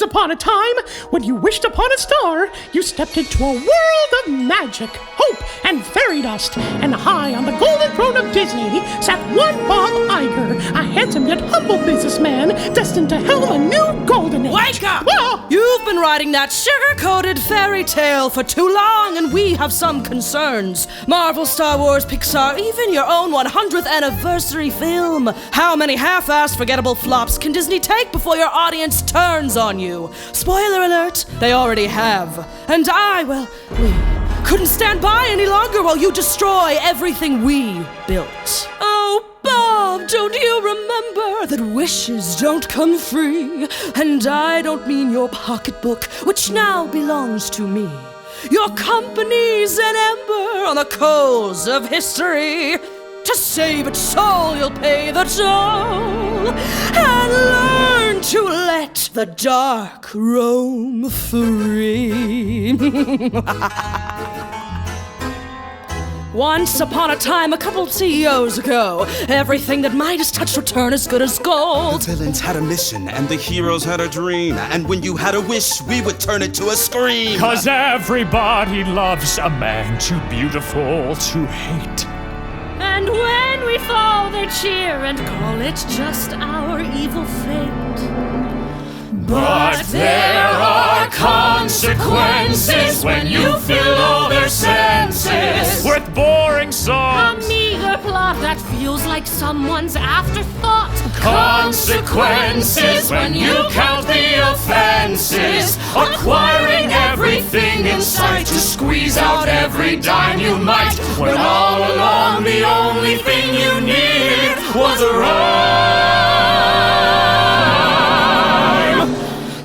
Once upon a time, when you wished upon a star, you stepped into a world of magic, hope, and fairy dust. And high on the golden throne of Disney sat one Bob Iger, a handsome yet humble businessman destined to helm a new golden age. Wake up! Whoa! You've been writing that sugar-coated fairy tale for too long, and we have some concerns. Marvel, Star Wars, Pixar, even your own 100th anniversary film. How many half-assed forgettable flops can Disney take before your audience turns on you? Spoiler alert, they already have. And we couldn't stand by any longer while you destroy everything we built. Oh, Bob, don't you remember that wishes don't come free? And I don't mean your pocketbook, which now belongs to me. Your company's an ember on the coals of history. To save its soul, you'll pay the toll and learn to let the dark roam free. Once upon a time, a couple CEOs ago, everything that Midas touched would turn as good as gold. The villains had a mission, and the heroes had a dream. And when you had a wish, we would turn it to a scream. 'Cause everybody loves a man too beautiful to hate. And when we fall, they cheer and call it just our evil fate. But there are consequences when you fill all their senses with boring A songs. meager plot that feels like someone's afterthought. Consequences when you count the offenses, acquiring everything in sight to squeeze out every dime you might, when all along the only thing you needed was a rhyme.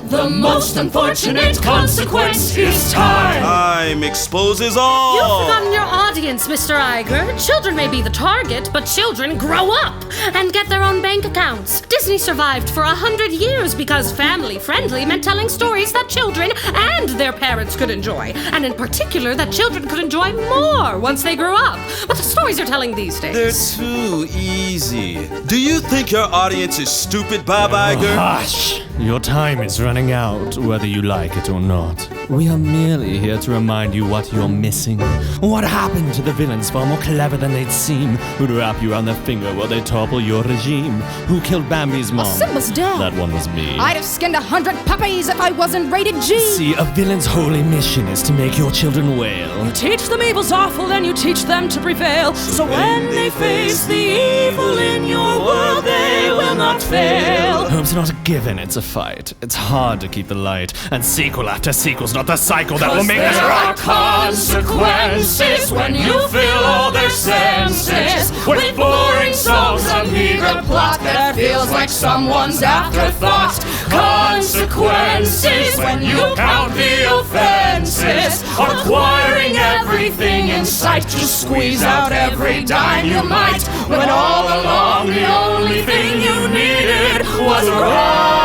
The most unfortunate consequence is time. Time exposes You've all. forgotten your audience, Mr. Iger. Children may be the target, but children grow up and get their own bank accounts. Disney survived for 100 years because family-friendly meant telling stories that children and their parents could enjoy. And in particular, that children could enjoy more once they grew up. But the stories you're telling these days... They're too easy. Do you think your audience is stupid, Bob Iger? Hush! Your time is running out, whether you like it or not. We are merely here to remind you what you're missing. What happened to the villains far more clever than they'd seem, who'd wrap you around their finger while they topple your regime? Who killed Bambi's mom? Simba's dad. That one was me. I'd have skinned 100 puppies if I wasn't rated G. See, a villain's holy mission is to make your children wail. You teach them evil's awful, then you teach them to prevail. So when they face the evil in your world, they will not fail. Hope's not a given, it's a fight. It's hard to keep the light, and sequel after sequel's not the cycle that will make us right. Consequences when you fill all their senses with boring songs, a meager plot that feels like someone's afterthought. Consequences when you count the offenses, acquiring everything in sight to squeeze out every dime you might, when all along the only thing you needed was a rhyme.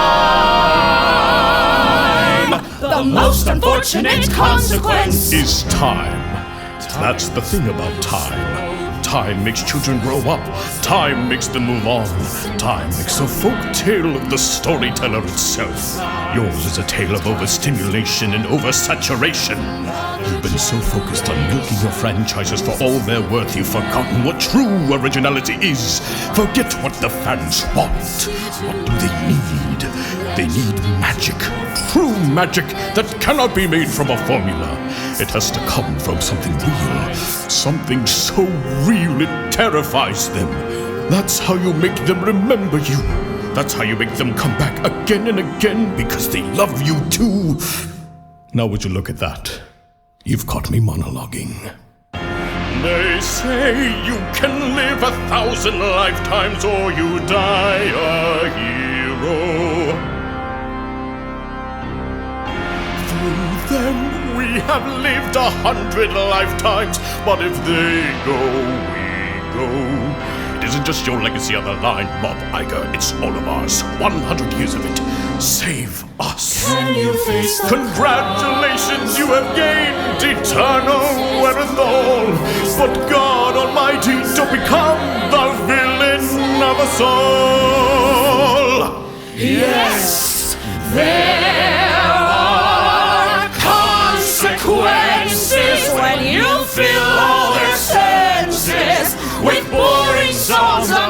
The most unfortunate consequence is time. That's the thing about time. Time makes children grow up. Time makes them move on. Time makes a folk tale of the storyteller itself. Yours is a tale of overstimulation and oversaturation. You've been so focused on milking your franchises for all they're worth, you've forgotten what true originality is. Forget what the fans want. What do they need? They need magic. True magic that cannot be made from a formula. It has to come from something real. Something so real it terrifies them. That's how you make them remember you. That's how you make them come back again and again because they love you too. Now would you look at that? You've caught me monologuing. They say you can live 1,000 lifetimes or you die a hero. Through them we have lived 100 lifetimes, but if they go, we go. It isn't just your legacy on the line, Bob Iger, it's all of ours. 100 years of it. Save us. Can you face the Congratulations, you have gained eternal wherewithal. But God Almighty, don't become the villain of us all. Yes, there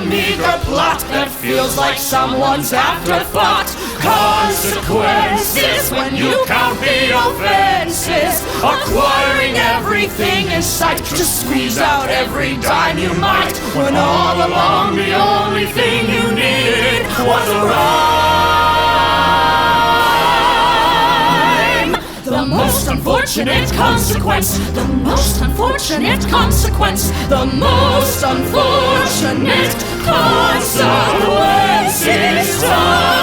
a meager plot that feels like someone's afterthought. Consequences when you count the offenses, acquiring everything in sight to squeeze out every dime you might, when all along the only thing you needed was a rhyme. The most unfortunate consequence, the most unfortunate consequence, the most unfortunate consequences.